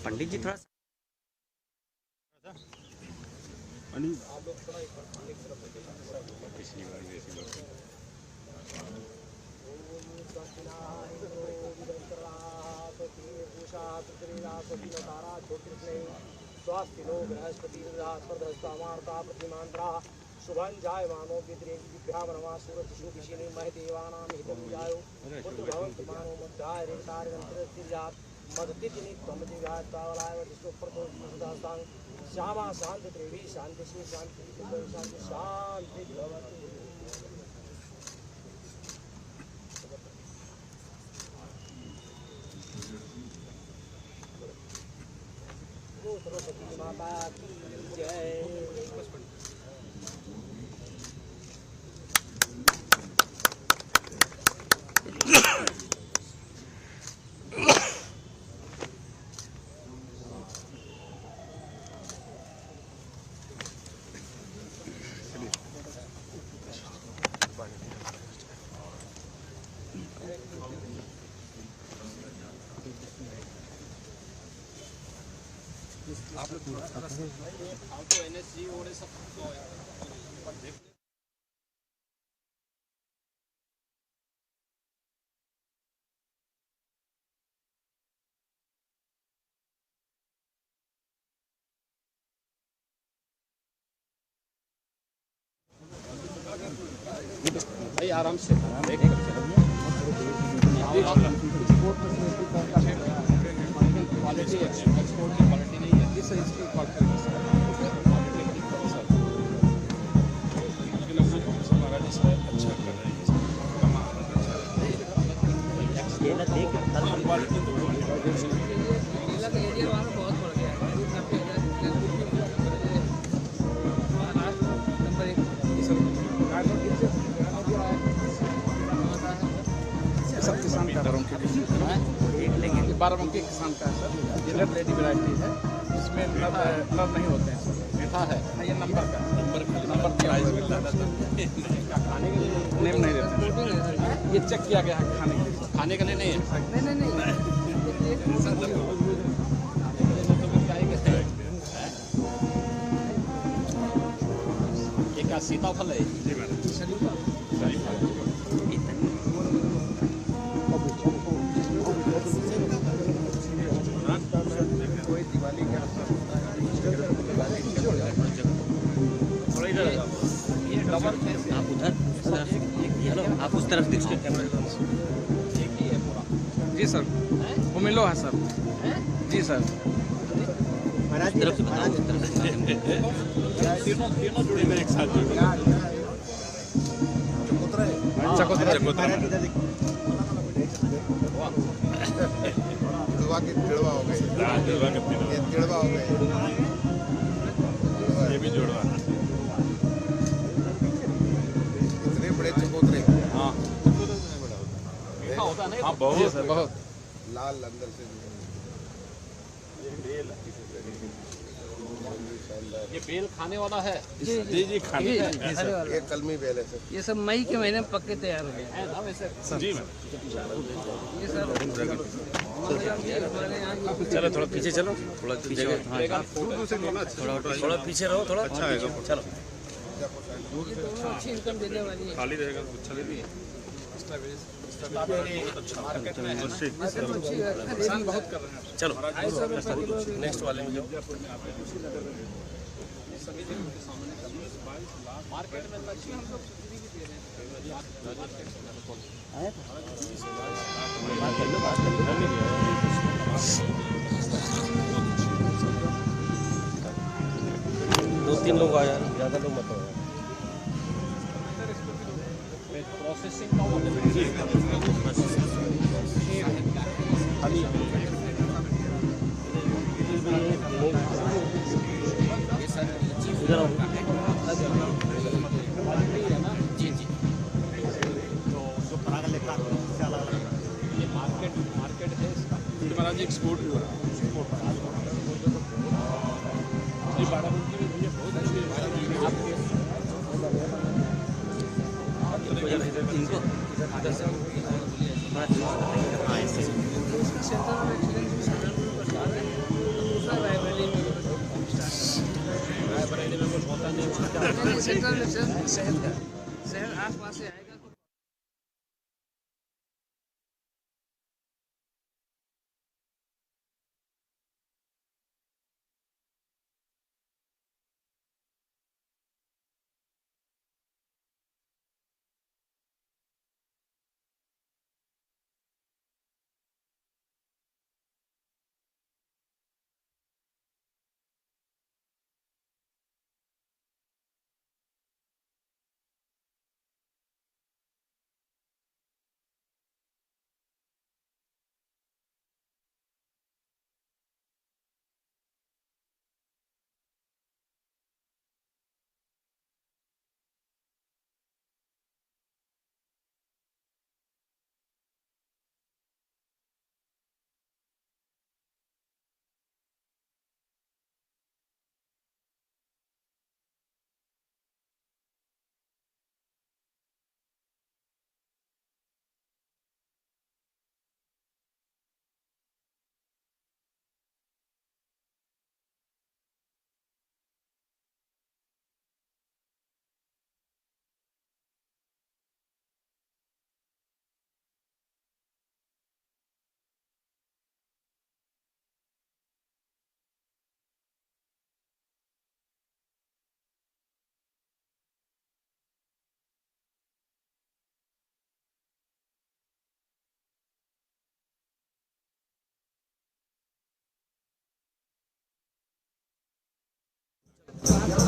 पंडित जी थोड़ा स्वास्थ्य नो बृहस्पति प्रतिमांत्रा शुभं जायमानो विद्रेभ्याम नमा सूरज शुभिषिणी मह देवानां हितं जायो पुत्र भवन्तु मानो मध्याय रेतारिरंतरतिर्यात् मदतिथि नित्यं दिव्यात्तावलाय वदिष्टोप्रतोषदास्तां श्यामा शांति त्रिवी शांति श्री शांति शांति शांति भवतु। सरस्वती माता की जय। आप तो एनएसजी और सब भाई आराम से देख क्वालिटी एक्सपोर्ट की क्वालिटी नहीं है इस इसकी क्वालिटी अच्छा कर रहे हैं ये ना देख क्वालिटी तो एरिया वाला बहुत बढ़ गया है सब किसान का बाराबंकी किसान का है सर। ये रेड लेडी वैरायटी है, इसमें नर नहीं होते हैं सर। मीठा है ये नंबर का नंबर प्राइस खाने के लिए नेम नहीं देते, ये चेक किया गया है खाने के लिए, खाने के लिए नहीं है। नहीं ये क्या सीताफल है? आप उधर हेलो आप उस तरफ देखिए कैमरा जी सर वो मिलो है सर जी सर तरफ से बताओ तीनों जुड़े में एक साथ चकोतरा तिड़वा हो गए, तिड़वा हो गए, ये भी जोड़वा इतने बड़े चकोतरे। हाँ हाँ बहुत बहुत लाल अंदर से ये बेल खाने वाला है। जी जी खाने ये कलमी बेल है सर। ये सब मई के महीने में पक्के तैयार हो गए जी ये सर। चलो थोड़ा पीछे चलो, थोड़ा पीछे थोड़ा पीछे रहो, थोड़ा अच्छा है चलो। अच्छी इनकम देने वाली है। खाली रहेगा तो अच्छा नहीं है। बहुत कर रहे हैं। चलो नेक्स्ट वाले में जाओ। मार्केट में दो तीन लोग आ यार, ज़्यादा लोग मत हो। प्रोसेसिंग इधर आओ। जी जी। ये मार्केट है इसका। महाराज एक्सपोर्ट भी हो रहा है। ये बाराबंकी में भी बहुत अच्छी इनको इधर से हाँ ऐसे बरेली में कुछ होता नहीं। सेंट्रल शहर का शहर आसपास से आएगा।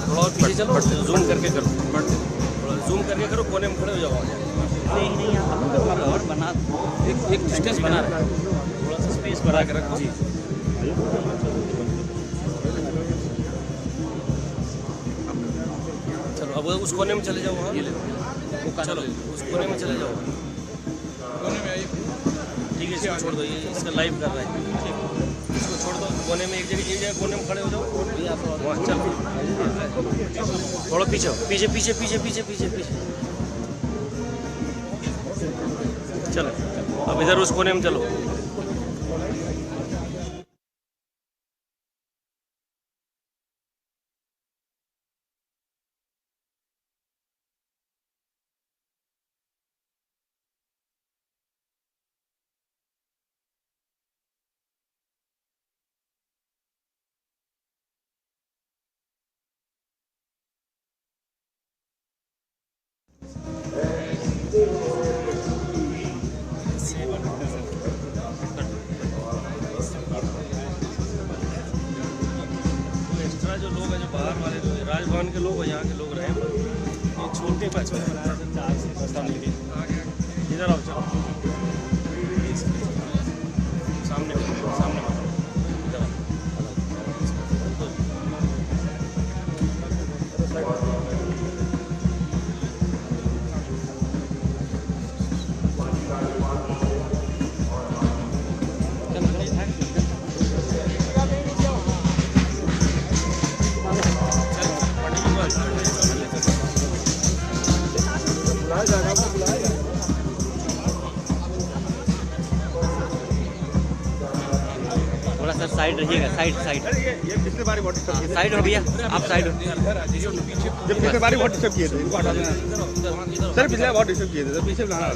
थोड़ा और पीछे चलो, जूम करके करो, थोड़ा जूम करके करो, कोने में खड़े हो जाओ। नहीं नहीं आप और बना एक डिस्टेंस बना रहे, थोड़ा सा स्पेस बना के रखो। जी चलो अब उस कोने में चले जाओ। हाँ चलो उस कोने में चले जाओ। ठीक है इसको छोड़ दो, ये इसका लाइव कर रहा है। ठीक है इसको छोड़ दो, कोने में एक जगह कोने में खड़े हो जाओ। वहाँ चलो थोड़ा पीछे पीछे पीछे पीछे पीछे पीछे पीछे चलो अब इधर उस कोने में चलो। एक्स्ट्रा जो लोग हैं, जो बाहर वाले लोग हैं, राजभवन के लोग हैं, यहाँ के लोग रहे पर ये छोटे बच्चे इधर आओ। चलो सामने सामने इधर थोड़ा सा साइड रहिएगा, साइड साइड ये पिछले बार बहुत डिस्टर्ब किए साइड हो भैया, आप साइड हो। जब पिछले बार बहुत डिस्टर्ब किए थे इनको हटा देना सर, पिछले बार बहुत डिस्टर्ब किए थे तो पीछे बुलाना।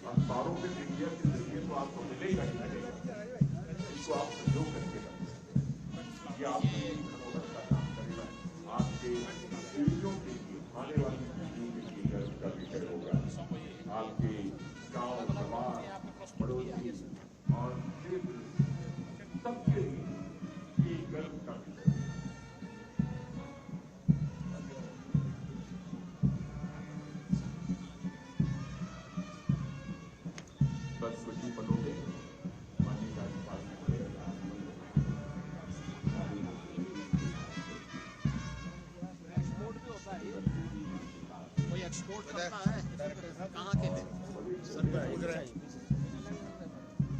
अखबारों के मीडिया के जरिए तो आपको मिलेगा ही मिलेगा, इसको आप सहयोग करके रखें। ये आपकी मदद का काम करेगा, आपके पीढ़ियों के लिए, आने वाली पीढ़ियों के लिए गर्व का विषय होगा। आपके गांव, समाज, पड़ोसी और क्षेत्र सबके लिए ये गर्व का विषय है। बस कुछ ही पलों में माननीय राज्यपाल जी कोई एक्सपोर्ट करता है कहाँ के हैं?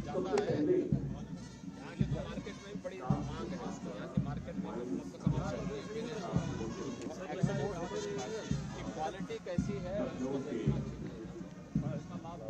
जाता है यहाँ के तो मार्केट में बड़ी मांग है इसको, यहाँ के मार्केट में लोग तो कमाल एक्सपोर्ट की क्वालिटी कैसी है उसको देखना चाहिए, इसका लाभ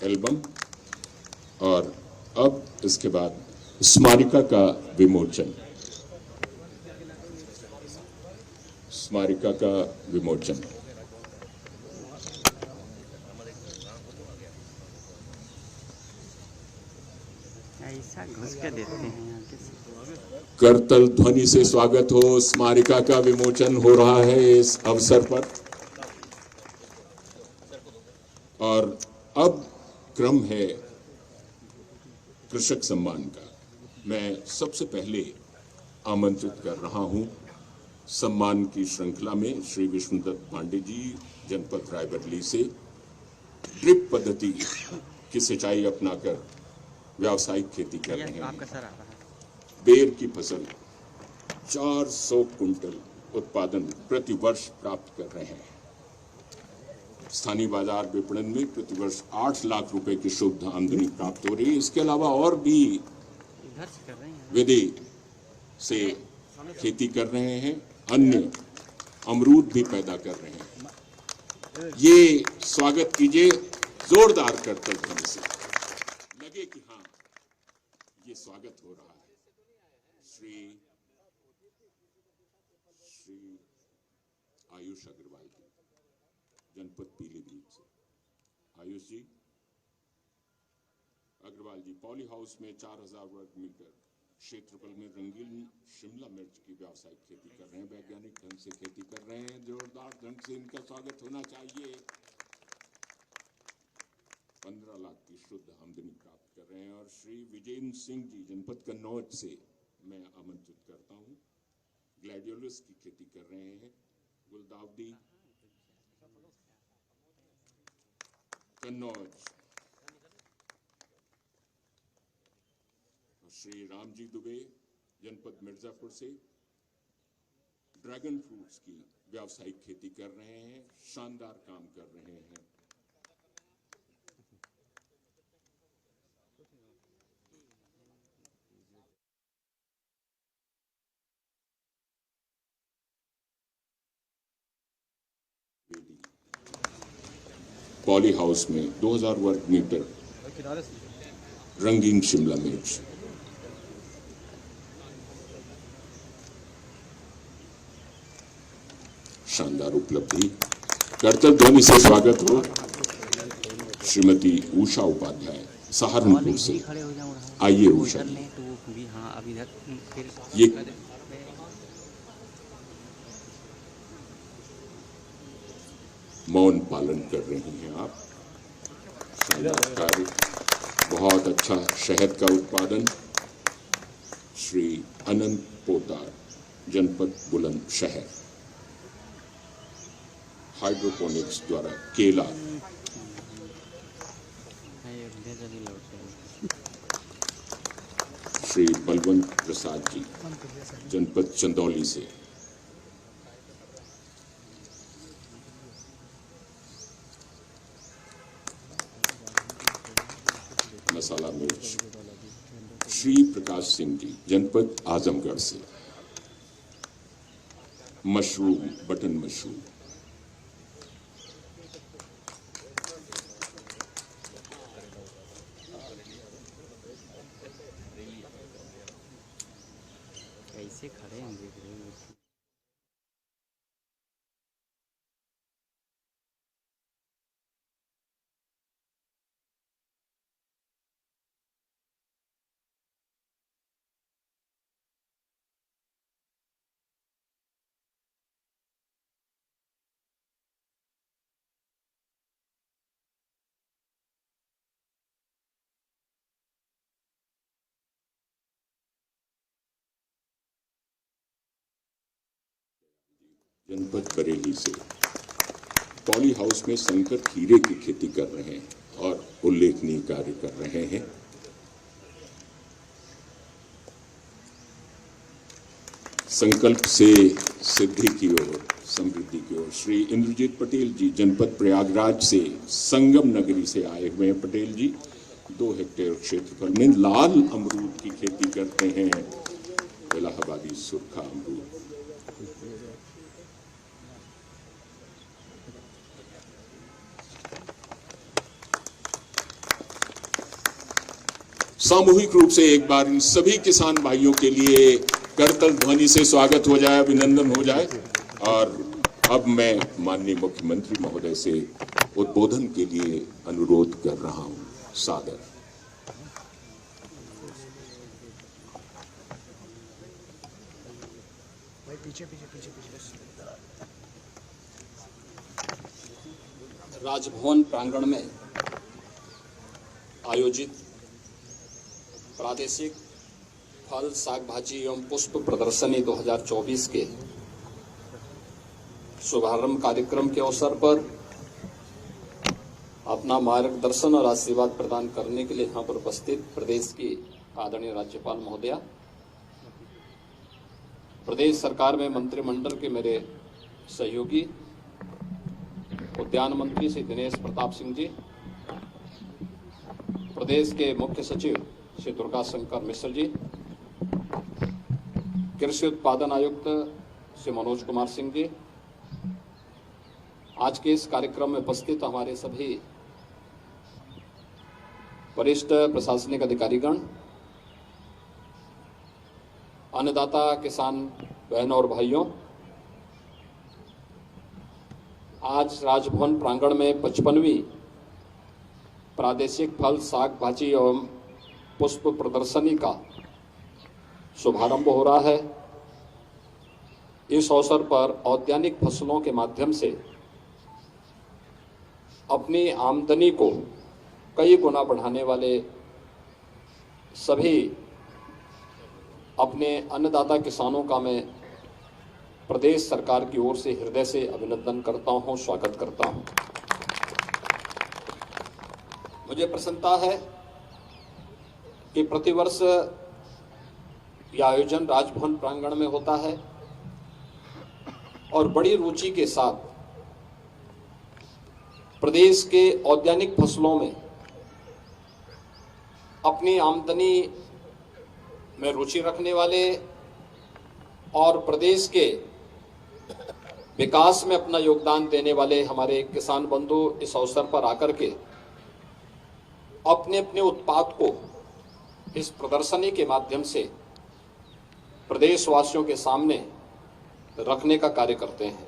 एल्बम। और अब इसके बाद स्मारिका का विमोचन। स्मारिका का विमोचन। ऐसा घुस के देते हैं यहाँ के। करतल ध्वनि से स्वागत हो। स्मारिका का विमोचन हो रहा है इस अवसर पर। और अब क्रम है कृषक सम्मान का। मैं सबसे पहले आमंत्रित कर रहा हूं सम्मान की श्रृंखला में श्री विष्णुदत्त पांडे जी, जनपद रायबरेली से ड्रिप पद्धति की सिंचाई अपनाकर व्यावसायिक खेती कर रहे हैं। आपका सर आ रहा है। बेर की फसल 400 कुंटल उत्पादन प्रति वर्ष प्राप्त कर रहे हैं। स्थानीय बाजार विपणन में प्रतिवर्ष 8 लाख रुपए की शुद्ध आमदनी प्राप्त हो रही है। इसके अलावा और भी इधर से कर रहे हैं। विधि से खेती कर रहे हैं, अन्य अमरूद भी पैदा कर रहे हैं। ये स्वागत कीजिए जोरदार करतल ध्वनि से, लगे कि हाँ ये स्वागत हो रहा है। श्री आयुष अग्रवाल जी, जनपद पीलीभीत से। आयुष जी अग्रवाल जी पॉली हाउस में 4000 वर्ग मीटर क्षेत्रफल में रंगीन शिमला मिर्च की व्यावसायिक खेती कर रहे हैं। वैज्ञानिक ढंग से खेती कर रहे हैं। जोरदार ढंग से इनका स्वागत होना चाहिए। 15 लाख की शुद्ध आमदनी प्राप्त कर रहे हैं। और श्री विजेंद्र सिंह जी, जनपद कन्नौज से मैं आमंत्रित करता हूं। ग्लैडियोलस की खेती कर रहे हैं। गुलदाउदी कन्नौज। श्री रामजी दुबे, जनपद मिर्जापुर से ड्रैगन फ्रूट्स की व्यावसायिक खेती कर रहे हैं। शानदार काम कर रहे हैं। पॉली हाउस में 2000 वर्ग मीटर रंगीन शिमला मिर्च। शानदार उपलब्धि। करतल ध्वनि से स्वागत हो श्रीमती उषा उपाध्याय, सहारनपुर से। आइए उषा जी। ये मौन पालन कर रही हैं आप। शानदार कार्य, बहुत अच्छा शहद का उत्पादन। श्री अनंत पोतार, जनपद बुलंदशहर, हाइड्रोपोनिक्स द्वारा केला। श्री बलवंत प्रसाद जी, जनपद चंदौली से। मसाला मिर्च। श्री प्रकाश सिंह जी, जनपद आजमगढ़ से। Mushroom, button mushroom. कैसे खड़े हैं देख रहे हैं। जनपद बरेली से पॉली हाउस में संकर खीरे की खेती कर रहे हैं और उल्लेखनीय कार्य कर रहे हैं। संकल्प से सिद्धि की ओर, समृद्धि की ओर। श्री इंद्रजीत पटेल जी, जनपद प्रयागराज से, संगम नगरी से आए हुए हैं पटेल जी। 2 हेक्टेयर क्षेत्रफल में लाल अमरूद की खेती करते हैं। इलाहाबादी सुरखा अमरूद। सामूहिक रूप से एक बार इन सभी किसान भाइयों के लिए करतल ध्वनि से स्वागत हो जाए, अभिनंदन हो जाए। और अब मैं माननीय मुख्यमंत्री महोदय से उद्बोधन के लिए अनुरोध कर रहा हूं। सादर। पीछे पीछे पीछे पीछे राजभवन प्रांगण में आयोजित प्रादेशिक फल साग भाजी एवं पुष्प प्रदर्शनी 2024 के शुभारंभ कार्यक्रम के अवसर पर अपना मार्गदर्शन और आशीर्वाद प्रदान करने के लिए यहाँ पर उपस्थित प्रदेश की आदरणीय राज्यपाल महोदया, प्रदेश सरकार में मंत्रिमंडल के मेरे सहयोगी उद्यान मंत्री श्री दिनेश प्रताप सिंह जी, प्रदेश के मुख्य सचिव श्री दुर्गा शंकर मिश्र जी, कृषि उत्पादन आयुक्त श्री मनोज कुमार सिंह जी, आज के इस कार्यक्रम में उपस्थित हमारे सभी वरिष्ठ प्रशासनिक अधिकारीगण, अन्नदाता किसान बहनों और भाइयों, आज राजभवन प्रांगण में 55वीं प्रादेशिक फल साग भाजी एवं पुष्प प्रदर्शनी का शुभारंभ हो रहा है। इस अवसर पर औद्यानिक फसलों के माध्यम से अपनी आमदनी को कई गुना बढ़ाने वाले सभी अपने अन्नदाता किसानों का मैं प्रदेश सरकार की ओर से हृदय से अभिनंदन करता हूं, स्वागत करता हूं। मुझे प्रसन्नता है कि प्रतिवर्ष यह आयोजन राजभवन प्रांगण में होता है और बड़ी रुचि के साथ प्रदेश के औद्यानिक फसलों में अपनी आमदनी में रुचि रखने वाले और प्रदेश के विकास में अपना योगदान देने वाले हमारे किसान बंधु इस अवसर पर आकर के अपने अपने उत्पाद को इस प्रदर्शनी के माध्यम से प्रदेशवासियों के सामने रखने का कार्य करते हैं।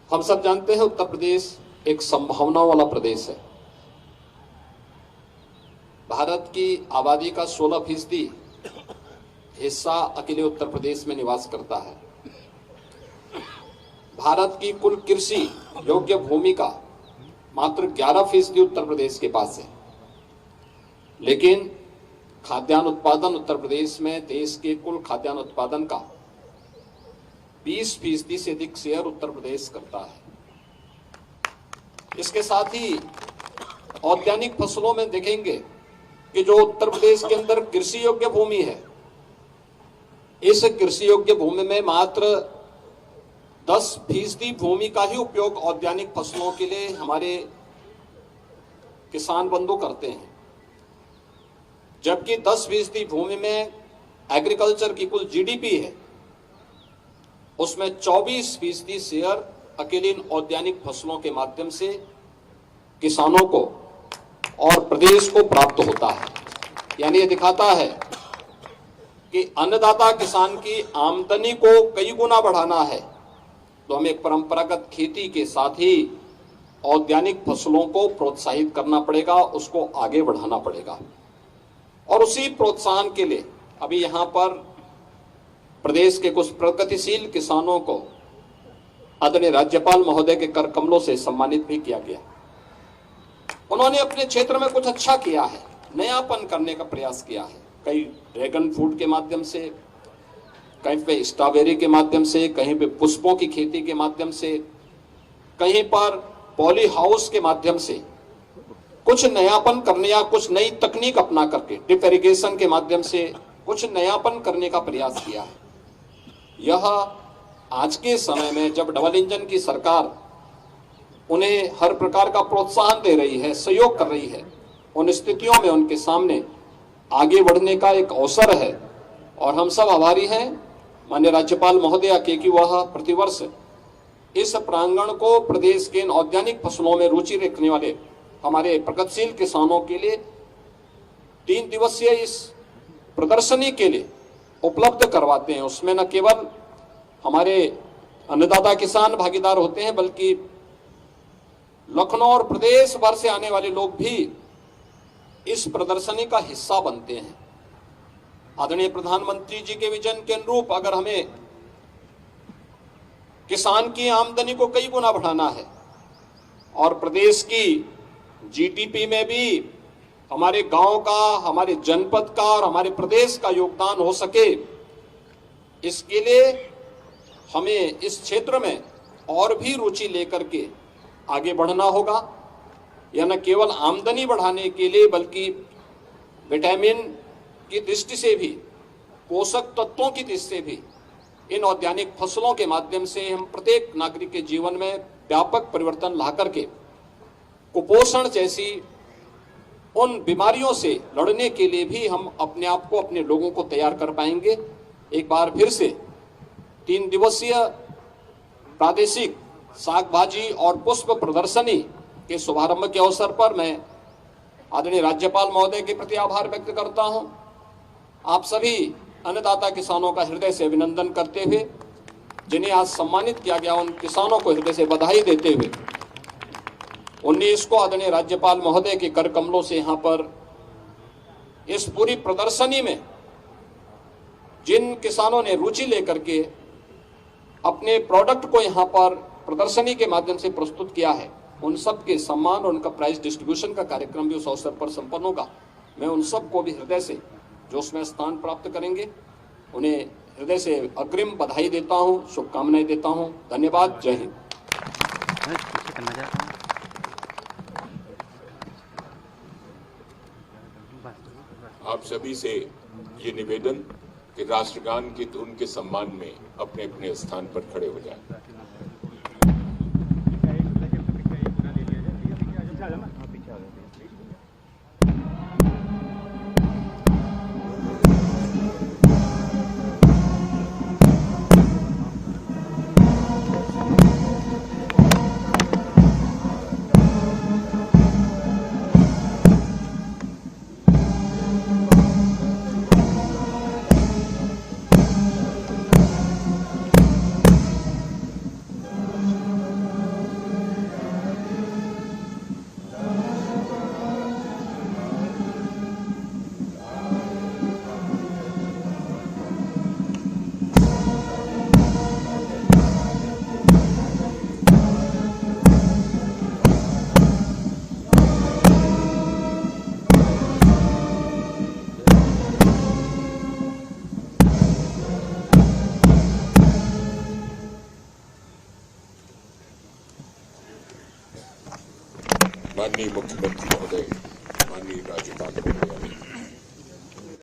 हम सब जानते हैं उत्तर प्रदेश एक संभावना वाला प्रदेश है। भारत की आबादी का 16% हिस्सा अकेले उत्तर प्रदेश में निवास करता है। भारत की कुल कृषि योग्य भूमि का मात्र 11% उत्तर प्रदेश के पास है, लेकिन खाद्यान्न उत्पादन उत्तर प्रदेश में देश के कुल खाद्यान्न उत्पादन का 20% से अधिक शेयर उत्तर प्रदेश करता है। इसके साथ ही औद्यानिक फसलों में देखेंगे कि जो उत्तर प्रदेश के अंदर कृषि योग्य भूमि है, इस कृषि योग्य भूमि में मात्र 10% भूमि का ही उपयोग औद्यानिक फसलों के लिए हमारे किसान बंधु करते हैं, जबकि 10% भूमि में एग्रीकल्चर की कुल जीडीपी है, उसमें 24% शेयर अकेले इन औद्यानिक फसलों के माध्यम से किसानों को और प्रदेश को प्राप्त होता है। यानी ये दिखाता है कि अन्नदाता किसान की आमदनी को कई गुना बढ़ाना है तो हमें परंपरागत खेती के साथ ही औद्यानिक फसलों को प्रोत्साहित करना पड़ेगा, उसको आगे बढ़ाना पड़ेगा। और उसी प्रोत्साहन के लिए अभी यहाँ पर प्रदेश के कुछ प्रगतिशील किसानों को आदरणीय राज्यपाल महोदय के कर कमलों से सम्मानित भी किया गया। उन्होंने अपने क्षेत्र में कुछ अच्छा किया है, नयापन करने का प्रयास किया है। कहीं ड्रैगन फ्रूट के माध्यम से, कहीं पे स्ट्रॉबेरी के माध्यम से, कहीं पे पुष्पों की खेती के माध्यम से, कहीं पर पॉली हाउस के माध्यम से कुछ नयापन करने या कुछ नई तकनीक अपना करके ड्रिप इरिगेशन के माध्यम से कुछ नयापन करने का प्रयास किया है। यह आज के समय में जब डबल इंजन की सरकार उन्हें हर प्रकार का प्रोत्साहन दे रही है, सहयोग कर रही है, उन स्थितियों में उनके सामने आगे बढ़ने का एक अवसर है। और हम सब आभारी हैं माननीय राज्यपाल महोदया के कि वह प्रतिवर्ष इस प्रांगण को प्रदेश के औद्यानिक फसलों में रुचि रखने वाले हमारे प्रगतिशील किसानों के लिए 3 दिवसीय इस प्रदर्शनी के लिए उपलब्ध करवाते हैं। उसमें न केवल हमारे अन्नदाता किसान भागीदार होते हैं, बल्कि लखनऊ और प्रदेश भर से आने वाले लोग भी इस प्रदर्शनी का हिस्सा बनते हैं। आदरणीय प्रधानमंत्री जी के विजन के अनुरूप अगर हमें किसान की आमदनी को कई गुना बढ़ाना है और प्रदेश की जीडीपी में भी हमारे गांव का, हमारे जनपद का और हमारे प्रदेश का योगदान हो सके, इसके लिए हमें इस क्षेत्र में और भी रुचि लेकर के आगे बढ़ना होगा। यह न केवल आमदनी बढ़ाने के लिए बल्कि विटामिन की दृष्टि से भी, पोषक तत्वों की दृष्टि से भी इन औद्यानिक फसलों के माध्यम से हम प्रत्येक नागरिक के जीवन में व्यापक परिवर्तन ला करके कुपोषण जैसी उन बीमारियों से लड़ने के लिए भी हम अपने आप को, अपने लोगों को तैयार कर पाएंगे। एक बार फिर से 3 दिवसीय प्रादेशिक साग भाजी और पुष्प प्रदर्शनी के शुभारंभ के अवसर पर मैं आदरणीय राज्यपाल महोदय के प्रति आभार व्यक्त करता हूं। आप सभी अन्नदाता किसानों का हृदय से अभिनंदन करते हुए, जिन्हें आज सम्मानित किया गया, उन किसानों को हृदय से बधाई देते हुए 19 को आदरणीय राज्यपाल महोदय के कर कमलों से यहाँ पर इस पूरी प्रदर्शनी में जिन किसानों ने रुचि लेकर के अपने प्रोडक्ट को यहाँ पर प्रदर्शनी के माध्यम से प्रस्तुत किया है, उन सब के सम्मान और उनका प्राइज डिस्ट्रीब्यूशन का कार्यक्रम भी उस अवसर पर संपन्न होगा। मैं उन सब को भी हृदय से जो उसमें स्थान प्राप्त करेंगे, उन्हें हृदय से अग्रिम बधाई देता हूँ, शुभकामनाएं देता हूँ। धन्यवाद। जय हिंद। आप सभी से ये निवेदन कि राष्ट्रगान की धुन के सम्मान में अपने अपने स्थान पर खड़े हो जाएं। माननीय मुख्यमंत्री महोदय, माननीय राज्यपाल।